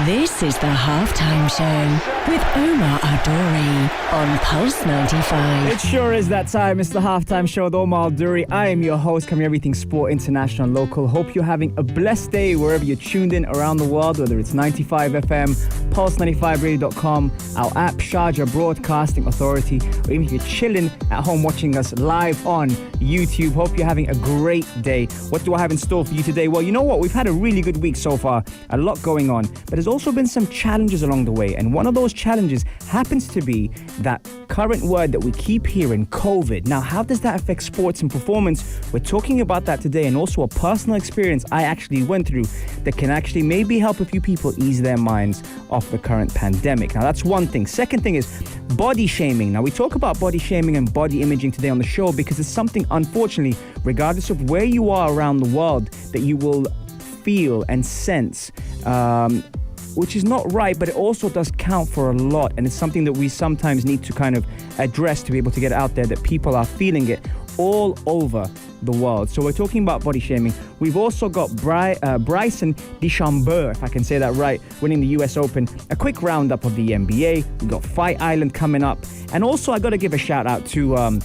This is the Halftime Show with Omar Adori on Pulse 95. It sure is that time. It's the Halftime Show with Omar Adori. I am your host, covering everything sport, international, local. Hope you're having a blessed day wherever you're tuned in around the world, whether it's 95 FM, pulse95radio.com, our app, Sharjah Broadcasting Authority, or even if you're chilling at home watching us live on YouTube. Hope you're having a great day. What do I have in store for you today? Well, you know what? We've had a really good week so far. A lot going on. But there's also been some challenges along the way. And one of those challenges happens to be that current word that we keep hearing, COVID. Now, how does that affect sports and performance? We're talking about that today, and also a personal experience I actually went through that can actually maybe help a few people ease their minds off the current pandemic. Now, that's one thing. Second thing is body shaming. Now, we talk about body shaming and body imaging today on the show because it's something, unfortunately, regardless of where you are around the world, that you will feel and sense, which is not right, but it also does count for a lot. And it's something that we sometimes need to kind of address to be able to get out there, that people are feeling it all over the world. So we're talking about body shaming. We've also got Bryson Dechambeau, if I can say that right, winning the US Open. A quick roundup of the NBA. We've got Fight Island coming up. And also I got to give a shout out to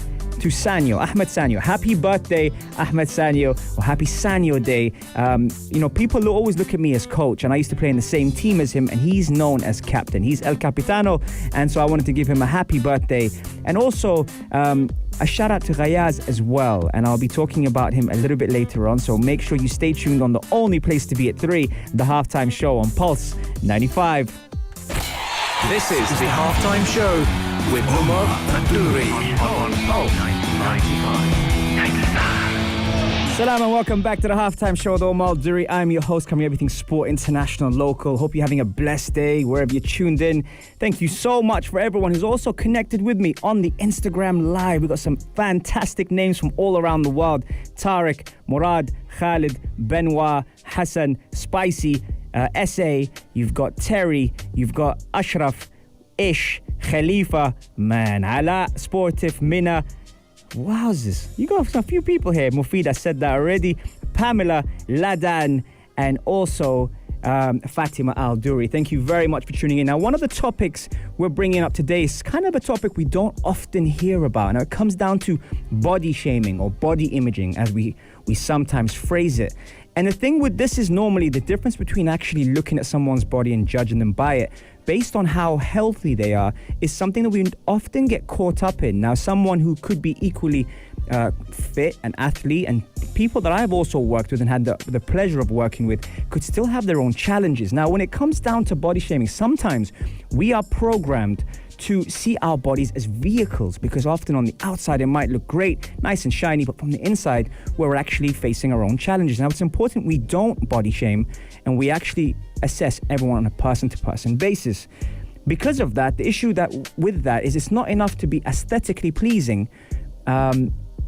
Sanyo, Ahmed Sanyo. Happy birthday, Ahmed Sanyo, or happy Sanyo Day. People always look at me as coach, and I used to play in the same team as him, and he's known as captain. He's El Capitano, and so I wanted to give him a happy birthday. And also, a shout out to Ghayaz as well, and I'll be talking about him a little bit later on, so make sure you stay tuned on the only place to be at 3, the Halftime Show on Pulse 95. This is the Halftime Show with Omar Aduri on Pulse 95. Salam and welcome back to the Halftime Show with Omar Aduri. I'm your host, covering everything sport, international, local. Hope you're having a blessed day wherever you're tuned in. Thank you so much for everyone who's also connected with me on the Instagram Live. We've got some fantastic names from all around the world. Tariq, Murad, Khalid, Benoit, Hassan, Spicy, SA, you've got Terry, you've got Ashraf, Ish, Khalifa, man, Ala, Sportif, Mina. Wowzers, you got a few people here. Mufida said that already. Pamela, Ladan, and also Fatima Al-Duri. Thank you very much for tuning in. Now, one of the topics we're bringing up today is kind of a topic we don't often hear about. Now, it comes down to body shaming or body imaging, as we sometimes phrase it. And the thing with this is normally the difference between actually looking at someone's body and judging them by it based on how healthy they are is something that we often get caught up in. Now, someone who could be equally fit, an athlete, and people that I've also worked with and had the pleasure of working with could still have their own challenges. Now, when it comes down to body shaming, sometimes we are programmed to see our bodies as vehicles, because often on the outside it might look great, nice and shiny, but from the inside we're actually facing our own challenges. Now, it's important we don't body shame and we actually assess everyone on a person-to-person basis. Because of that, the issue with that is it's not enough to be aesthetically pleasing,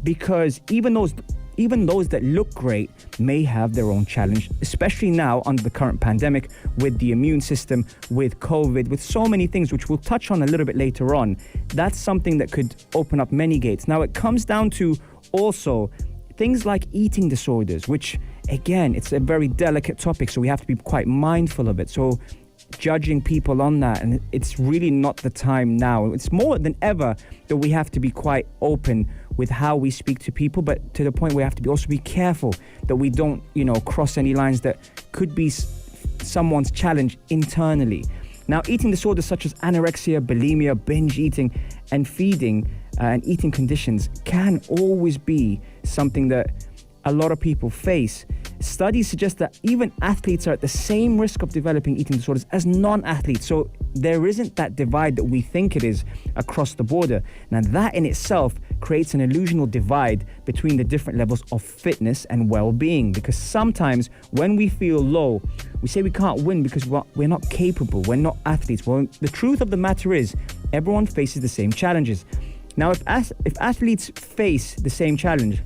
because even those that look great may have their own challenge, especially now under the current pandemic with the immune system, with COVID, with so many things, which we'll touch on a little bit later on. That's something that could open up many gates. Now, it comes down to also things like eating disorders, which, again, it's a very delicate topic, so we have to be quite mindful of it. So judging people on that, and it's really not the time now. It's more than ever that we have to be quite open with how we speak to people, but to the point where we have to also be careful that we don't, cross any lines that could be someone's challenge internally. Now, eating disorders such as anorexia, bulimia, binge eating, and feeding and eating conditions can always be something that a lot of people face. Studies suggest that even athletes are at the same risk of developing eating disorders as non-athletes. So there isn't that divide that we think it is across the border. Now, that in itself creates an illusional divide between the different levels of fitness and well-being, because sometimes when we feel low, we say we can't win because we're not capable, we're not athletes. Well, the truth of the matter is everyone faces the same challenges. Now, if athletes face the same challenge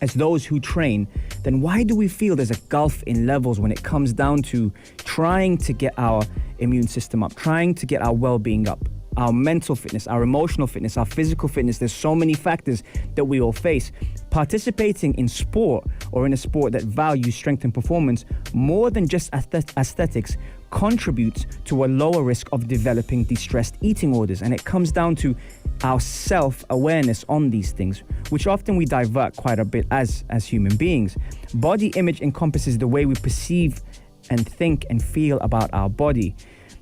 as those who train, then why do we feel there's a gulf in levels when it comes down to trying to get our immune system up, trying to get our well-being up, our mental fitness, our emotional fitness, our physical fitness? There's so many factors that we all face. Participating in sport or in a sport that values strength and performance more than just aesthetics contributes to a lower risk of developing distressed eating orders. And it comes down to our self-awareness on these things, which often we divert quite a bit as human beings. Body image encompasses the way we perceive and think and feel about our body.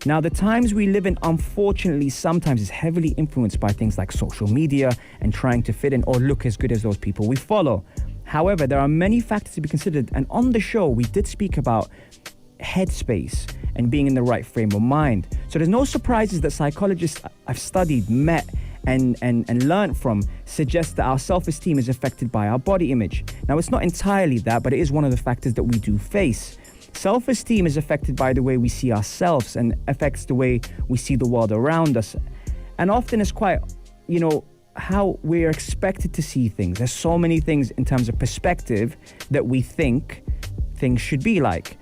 Now, the times we live in, unfortunately, sometimes is heavily influenced by things like social media and trying to fit in or look as good as those people we follow. However, there are many factors to be considered, and on the show, we did speak about headspace and being in the right frame of mind. So there's no surprises that psychologists I've studied, met, and learned from suggest that our self-esteem is affected by our body image. Now, it's not entirely that, but it is one of the factors that we do face. Self-esteem is affected by the way we see ourselves and affects the way we see the world around us. And often it's quite, how we're expected to see things. There's so many things in terms of perspective that we think things should be like.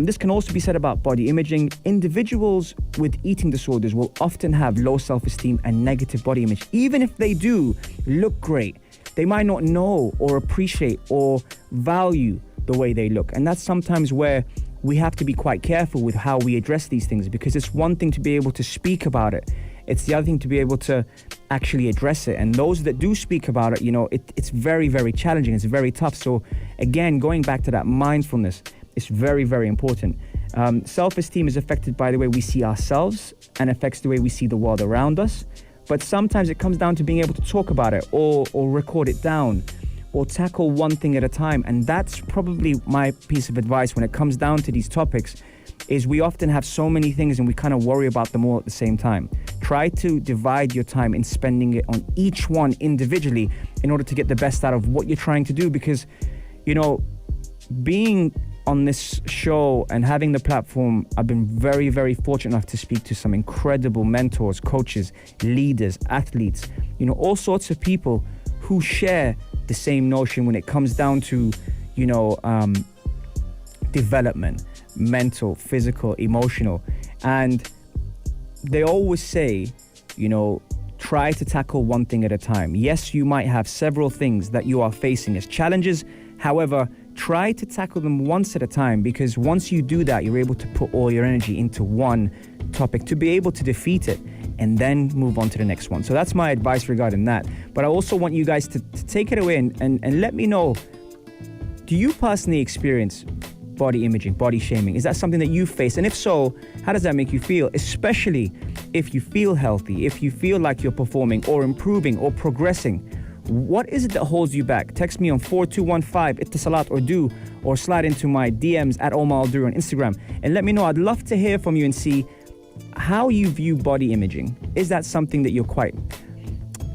This can also be said about body imaging. Individuals with eating disorders will often have low self-esteem and negative body image. Even if they do look great, they might not know or appreciate or value the way they look. And that's sometimes where we have to be quite careful with how we address these things, because it's one thing to be able to speak about it. It's the other thing to be able to actually address it. And those that do speak about it, it's very, very challenging. It's very tough. So again, going back to that mindfulness, it's very, very important. Self-esteem is affected by the way we see ourselves and affects the way we see the world around us. But sometimes it comes down to being able to talk about it or record it down or tackle one thing at a time. And that's probably my piece of advice when it comes down to these topics, is we often have so many things and we kind of worry about them all at the same time. Try to divide your time in spending it on each one individually in order to get the best out of what you're trying to do. Because, being on this show and having the platform, I've been very, very fortunate enough to speak to some incredible mentors, coaches, leaders, athletes, all sorts of people who share the same notion when it comes down to, development, mental, physical, emotional. And they always say, try to tackle one thing at a time. Yes, you might have several things that you are facing as challenges. However, try to tackle them once at a time, because once you do that, you're able to put all your energy into one topic to be able to defeat it and then move on to the next one. So that's my advice regarding that. But I also want you guys to take it away and let me know, do you personally experience body imaging, body shaming? Is that something that you face? And if so, how does that make you feel? Especially if you feel healthy, if you feel like you're performing or improving or progressing. What is it that holds you back? Text me on 4215 Ittasalat or slide into my DMs at Omar Al-Duri on Instagram and let me know. I'd love to hear from you and see how you view body imaging. Is that something that you're quite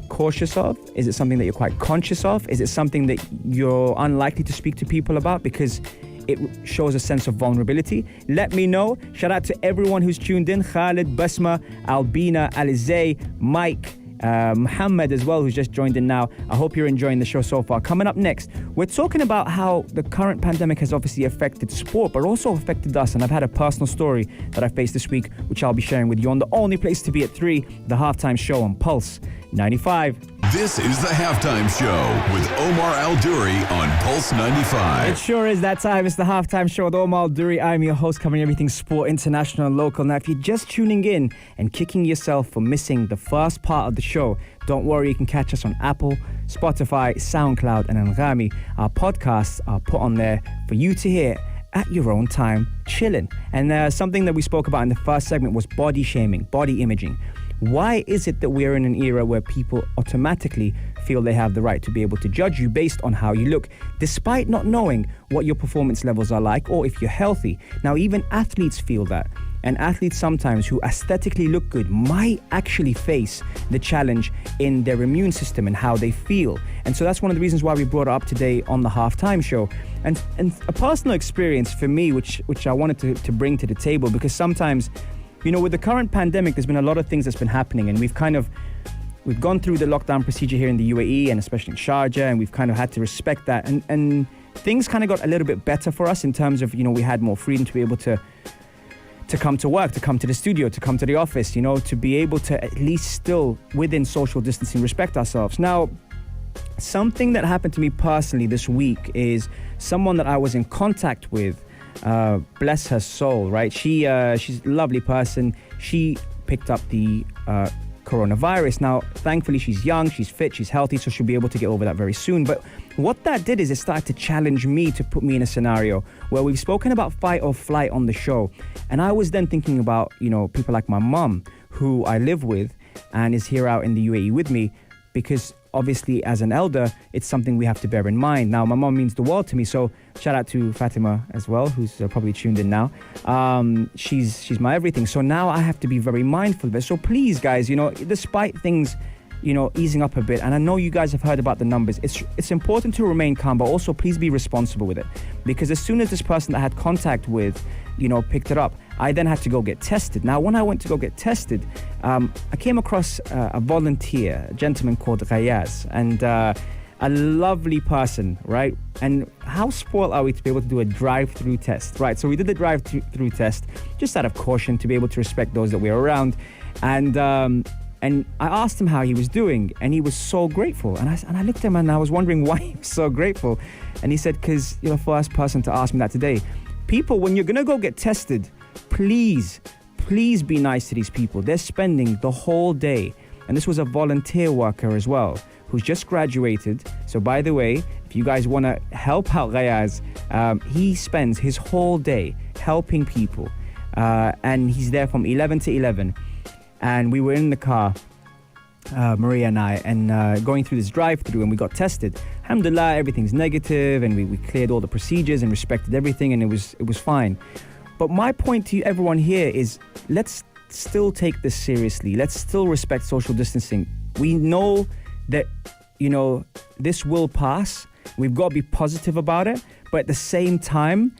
cautious of? Is it something that you're quite conscious of? Is it something that you're unlikely to speak to people about because it shows a sense of vulnerability? Let me know. Shout out to everyone who's tuned in. Khalid, Basma, Albina, Alizay, Mike, Muhammad as well, who's just joined in now. I hope you're enjoying the show so far. Coming up next, we're talking about how the current pandemic has obviously affected sport, but also affected us. And I've had a personal story that I faced this week, which I'll be sharing with you on the only place to be at 3, the Halftime Show on Pulse 95. This is the Halftime Show with Omar Al-Duri on Pulse 95. It sure is that time. It's the Halftime Show with Omar Al-Duri. I'm your host, covering everything sport, international and local. Now, if you're just tuning in and kicking yourself for missing the first part of the show, don't worry, you can catch us on Apple, Spotify, SoundCloud, and Anghami. Our podcasts are put on there for you to hear at your own time, chilling. And something that we spoke about in the first segment was body shaming, body imaging. Why is it that we're in an era where people automatically feel they have the right to be able to judge you based on how you look, despite not knowing what your performance levels are like or if you're healthy? Now, even athletes feel that. And athletes sometimes who aesthetically look good might actually face the challenge in their immune system and how they feel. And so that's one of the reasons why we brought it up today on the Halftime Show. And a personal experience for me, which I wanted to bring to the table, because sometimes, with the current pandemic, there's been a lot of things that's been happening, and we've gone through the lockdown procedure here in the UAE and especially in Sharjah, and we've kind of had to respect that. And things kind of got a little bit better for us in terms of, we had more freedom to be able to come to work, to come to the studio, to come to the office, to be able to at least still, within social distancing, respect ourselves. Now, something that happened to me personally this week is someone that I was in contact with bless her soul, right? She's a lovely person. She picked up the coronavirus. Now, thankfully, she's young, she's fit, she's healthy, so she'll be able to get over that very soon. But what that did is it started to challenge me, to put me in a scenario where we've spoken about fight or flight on the show. And I was then thinking about, people like my mum, who I live with and is here out in the UAE with me, because obviously as an elder, it's something we have to bear in mind. Now, my mom means the world to me, so shout out to Fatima as well, who's probably tuned in now. She's my everything. So now I have to be very mindful of it. So please, guys, despite things, easing up a bit, and I know you guys have heard about the numbers, it's important to remain calm, but also please be responsible with it. Because as soon as this person that I had contact with, picked it up, I then had to go get tested. Now, when I went to go get tested, I came across a volunteer, a gentleman called Rayaz, and a lovely person, right? And how spoiled are we to be able to do a drive-through test, right? So we did the drive-through test just out of caution, to be able to respect those that we're around. And I asked him how he was doing, and he was so grateful. And I looked at him and I was wondering why he was so grateful. And he said, because you're the first person to ask me that today. People, when you're going to go get tested, please be nice to these people. They're spending the whole day. And this was a volunteer worker as well, who's just graduated. So by the way, if you guys want to help out Rayaz, he spends his whole day helping people. And he's there from 11 to 11. And we were in the car, Maria and I, and going through this drive-through, and we got tested. Alhamdulillah, everything's negative, and we cleared all the procedures and respected everything, and it was fine. But my point to everyone here is, let's still take this seriously. Let's still respect social distancing. We know that, this will pass. We've got to be positive about it. But at the same time,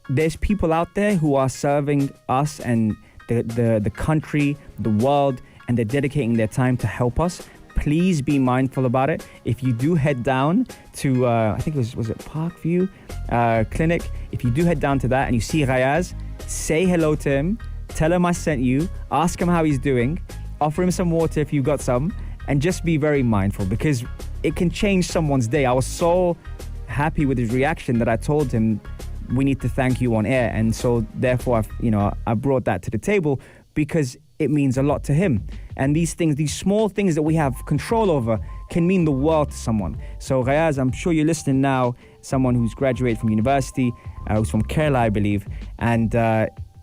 there's people out there who are serving us and the country, the world, and they're dedicating their time to help us. Please be mindful about it. If you do head down to, I think was it Parkview Clinic? If you do head down to that and you see Rayaz, say hello to him, tell him I sent you, ask him how he's doing, offer him some water if you've got some, and just be very mindful, because it can change someone's day. I was so happy with his reaction that I told him, we need to thank you on air. And so therefore, I brought that to the table because it means a lot to him. And these things, these small things that we have control over, can mean the world to someone. So Rayaz, I'm sure you're listening now, someone who's graduated from university, who's from Kerala, I believe, and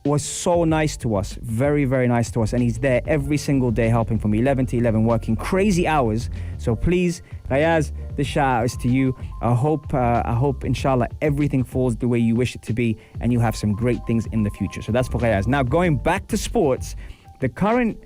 was so nice to us, very, very nice to us. And he's there every single day helping from 11 to 11, working crazy hours. So please, Rayaz, the shout out is to you. I hope, inshallah, everything falls the way you wish it to be, and you have some great things in the future. So that's for Rayaz. Now, going back to sports, the current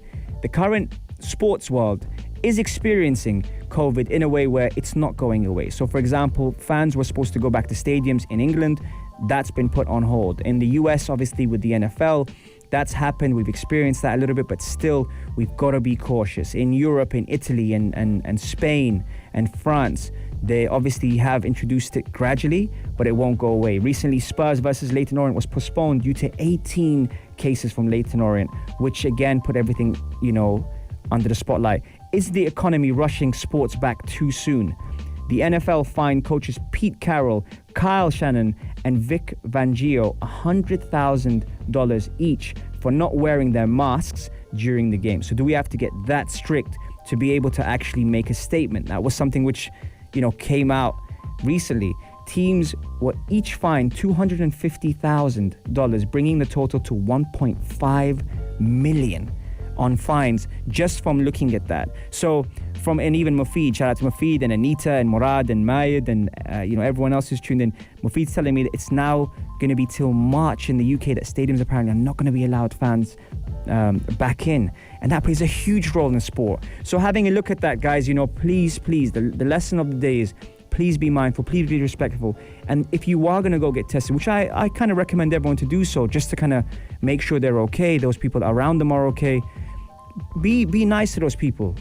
sports world is experiencing COVID in a way where it's not going away. So, for example, fans were supposed to go back to stadiums in England. That's been put on hold. In the US, obviously, with the NFL, that's happened. We've experienced that a little bit, but still, we've got to be cautious. In Europe, in Italy, and Spain, and France, they obviously have introduced it gradually, but it won't go away. Recently, Spurs versus Leyton Orient was postponed due to 18 cases from Leyton Orient, which again put everything, under the spotlight. Is the economy rushing sports back too soon? The NFL fined coaches Pete Carroll, Kyle Shannon, and Vic Fangio $100,000 each for not wearing their masks during the game. So do we have to get that strict to be able to actually make a statement? That was something which, came out recently. Teams were each fined $250,000, bringing the total to $1.5 million on fines just from looking at that. So and even Mufid, shout out to Mufid and Anita and Murad and Mayed and everyone else who's tuned in. Mufid's telling me that it's now going to be till March in the UK that stadiums apparently are not going to be allowed fans back in, and that plays a huge role in sport. So having a look at that, guys, please, the lesson of the day is, please be mindful, please be respectful. And if you are going to go get tested, which I kind of recommend everyone to do so, just to kind of make sure they're okay, those people around them are okay, be nice to those people.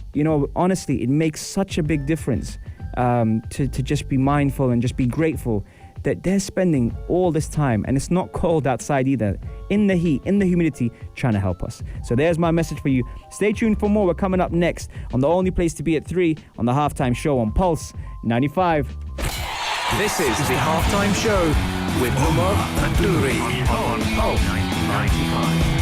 Honestly, it makes such a big difference to just be mindful and just be grateful that they're spending all this time, and it's not cold outside either, in the heat, in the humidity, trying to help us. So there's my message for you. Stay tuned for more. We're coming up next on the only place to be at 3 on the Halftime Show on Pulse 95. This is the Halftime Show with Omar and Duri on Pulse 95.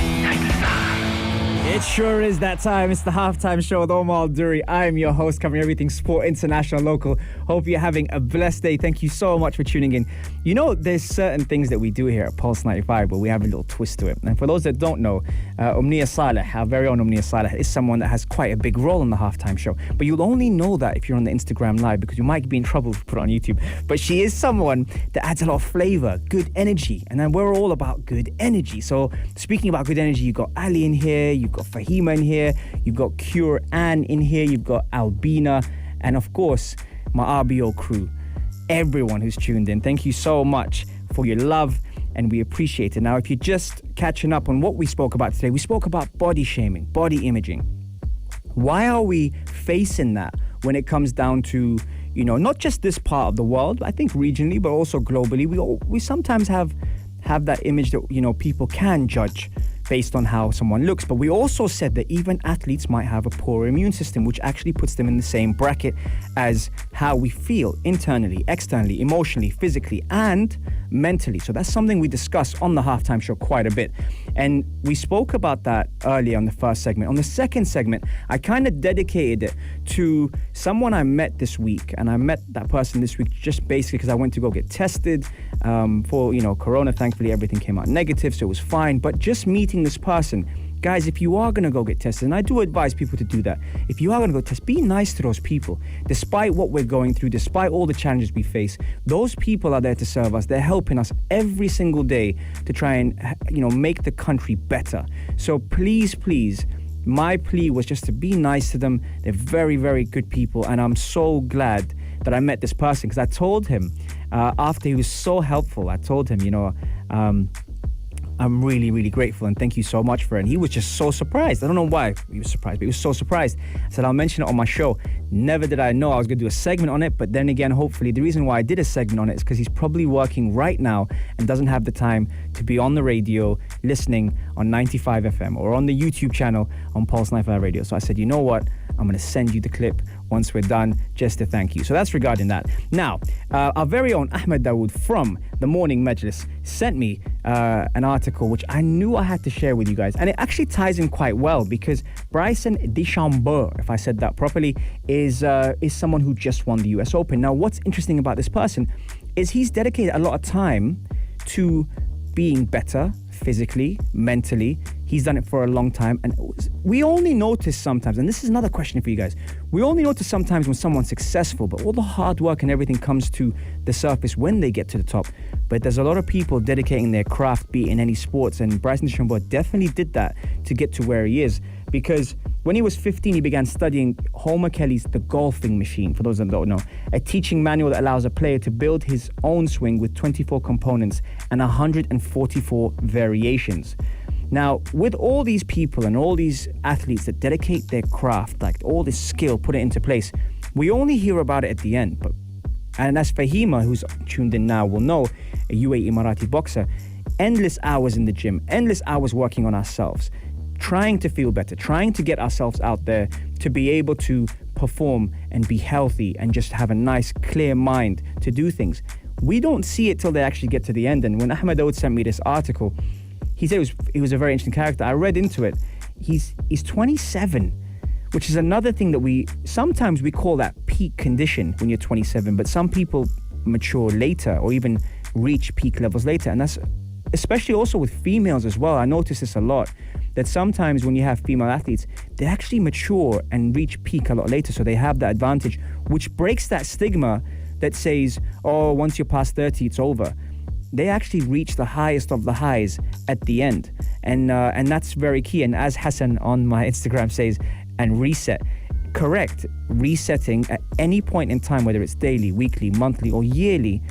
It sure is that time. It's the halftime show with Omar Duri. I am your host, covering everything sport, international, local. Hope you're having a blessed day. Thank you so much for tuning in. You know, there's certain things that we do here at Pulse 95, but we have a little twist to it. And for those that don't know, Umnia Saleh, our very own Umnia Saleh, is someone that has quite a big role in the halftime show. But you'll only know that if you're on the Instagram live, because you might be in trouble if you put it on YouTube. But she is someone that adds a lot of flavor, good energy. And then we're all about good energy. So speaking about good energy, you've got Ali in here, you've got Fahima in here, you've got Cure Ann in here, you've got Albina, and of course, my RBO crew. Everyone who's tuned in, thank you so much for your love, and we appreciate it. Now, if you're just catching up on what we spoke about today, we spoke about body shaming, body imaging. Why are we facing that when it comes down to, you know, not just this part of the world, I think regionally, but also globally? We sometimes have that image that, you know, people can judge based on how someone looks. But we also said that even athletes might have a poor immune system, which actually puts them in the same bracket as how we feel internally, externally, emotionally, physically, and mentally. So that's something we discuss on the halftime show quite a bit. And we spoke about that earlier on the first segment. On the second segment, I kind of dedicated it to someone I met this week. And I met that person this week just basically because I went to go get tested for, you know, corona. Thankfully, everything came out negative, so it was fine. But just meeting this person, guys, if you are going to go get tested, and I do advise people to do that, if you are going to go test, be nice to those people. Despite what we're going through, despite all the challenges we face, those people are there to serve us. They're helping us every single day to try and, you know, make the country better. So please, my plea was just to be nice to them. They're very, very good people, and I'm so glad that I met this person, because I told him after he was so helpful, I told him, you know, I'm really, really grateful and thank you so much for it. And he was just so surprised. I don't know why he was surprised, but he was so surprised. I said, I'll mention it on my show. Never did I know I was going to do a segment on it. But then again, hopefully, the reason why I did a segment on it is because he's probably working right now and doesn't have the time to be on the radio listening on 95 FM or on the YouTube channel on Pulse 95 Radio. So I said, you know what? I'm going to send you the clip once we're done just to thank you. So that's regarding that. Now, our very own Ahmed Dawood from the Morning Majlis sent me an article which I knew I had to share with you guys. And it actually ties in quite well because Bryson Dechambeau, if I said that properly, is someone who just won the US Open. Now, what's interesting about this person is he's dedicated a lot of time to being better physically, mentally. He's done it for a long time. And we only notice sometimes, and this is another question for you guys, we only notice sometimes when someone's successful, but all the hard work and everything comes to the surface when they get to the top. But there's a lot of people dedicating their craft, be it in any sports, and Bryson Dechambeau definitely did that to get to where he is. Because when he was 15, he began studying Homer Kelly's The Golfing Machine, for those that don't know, a teaching manual that allows a player to build his own swing with 24 components and 144 variations. Now, with all these people and all these athletes that dedicate their craft, like all this skill, put it into place, we only hear about it at the end. And as Fahima, who's tuned in now, will know, a UAE Emirati boxer, endless hours in the gym, endless hours working on ourselves, trying to feel better, trying to get ourselves out there to be able to perform and be healthy and just have a nice, clear mind to do things. We don't see it till they actually get to the end. And when Ahmed Dawood sent me this article, he said he was a very interesting character. I read into it. He's 27, which is another thing that we call that peak condition when you're 27, but some people mature later or even reach peak levels later. And that's especially also with females as well. I notice this a lot, that sometimes when you have female athletes, they actually mature and reach peak a lot later, so they have that advantage, which breaks that stigma that says, oh, once you're past 30, it's over. They actually reach the highest of the highs at the end. And that's very key. And as Hassan on my Instagram says, and reset. Correct. Resetting at any point in time, whether it's daily, weekly, monthly, or yearly,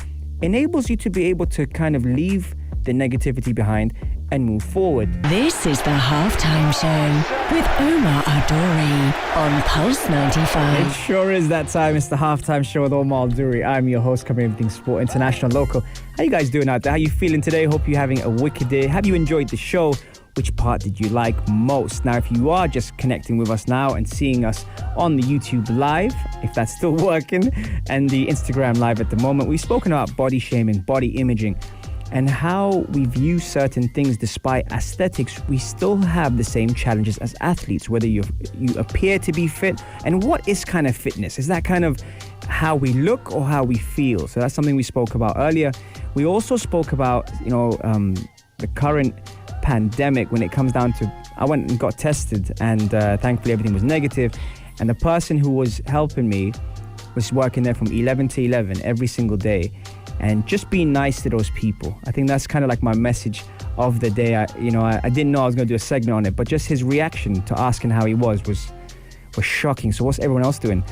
enables you to be able to kind of leave the negativity behind and move forward. This is the Halftime Show with Omar Adori on Pulse 95. It sure is that time. It's the Halftime Show with Omar Adori. I'm your host, covering everything sport, international, local. How you guys doing out there? How you feeling today? Hope you're having a wicked day. Have you enjoyed the show? Which part did you like most? Now, if you are just connecting with us now and seeing us on the YouTube live, if that's still working, and the Instagram live at the moment, we've spoken about body shaming, body imaging. and how we view certain things. Despite aesthetics, we still have the same challenges as athletes, whether you appear to be fit, and what is kind of fitness? Is that kind of how we look or how we feel? So that's something we spoke about earlier. We also spoke about, the current pandemic when it comes down to, I went and got tested, and thankfully everything was negative. And the person who was helping me was working there from 11 to 11 every single day. And just being nice to those people. I think that's kind of like my message of the day. I didn't know I was going to do a segment on it, but just his reaction to asking how he was shocking. So what's everyone else doing?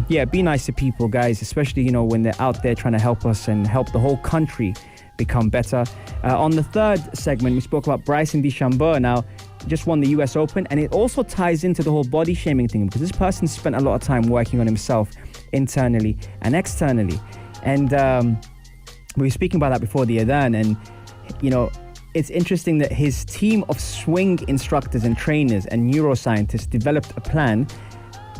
Be nice to people, guys, especially, when they're out there trying to help us and help the whole country become better. On the third segment, we spoke about Bryson Dechambeau. Now, just won the US Open, and it also ties into the whole body shaming thing, because this person spent a lot of time working on himself internally and externally. And we were speaking about that before the Adhan, and it's interesting that his team of swing instructors and trainers and neuroscientists developed a plan,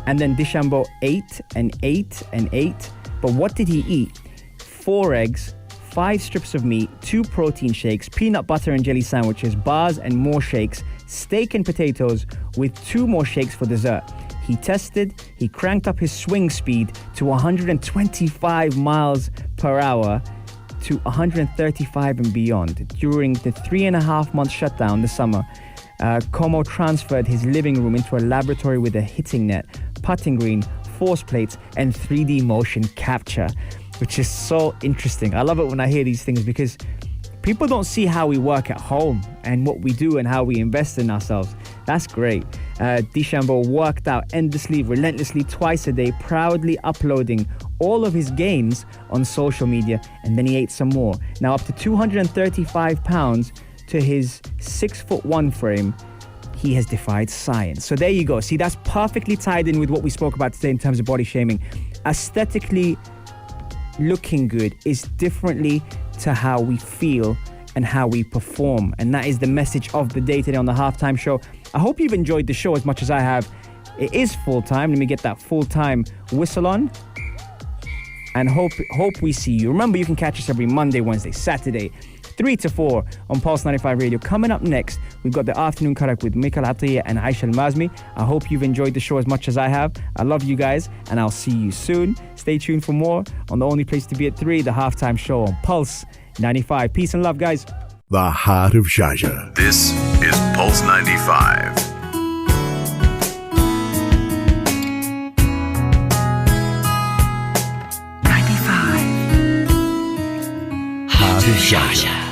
and then Dechambeau ate and ate and ate. But what did he eat? 4 eggs, 5 strips of meat, 2 protein shakes, peanut butter and jelly sandwiches, bars and more shakes, steak and potatoes with 2 more shakes for dessert. He tested, he cranked up his swing speed to 125 miles per hour to 135 and beyond. During the 3.5-month shutdown this summer, Como transferred his living room into a laboratory with a hitting net, putting green, force plates, and 3D motion capture, which is so interesting. I love it when I hear these things, because people don't see how we work at home and what we do and how we invest in ourselves. That's great. Dechambeau worked out endlessly, relentlessly, twice a day, proudly uploading all of his gains on social media, and then he ate some more. Now up to 235 pounds to his 6'1" frame, he has defied science. So there you go. See, that's perfectly tied in with what we spoke about today in terms of body shaming. Aesthetically looking good is differently to how we feel and how we perform. And that is the message of the day today on the Halftime Show. I hope you've enjoyed the show as much as I have. It is full-time. Let me get that full-time whistle on. And hope we see you. Remember, you can catch us every Monday, Wednesday, Saturday, 3 to 4 on Pulse 95 Radio. Coming up next, we've got the Afternoon Karak with Mikhail Atiyah and Aisha Al-Mazmi. I hope you've enjoyed the show as much as I have. I love you guys, and I'll see you soon. Stay tuned for more on the only place to be at 3, the Halftime Show on Pulse 95. Peace and love, guys. The Heart of Sharjah. This is Pulse 95. 95. Heart of Sharjah.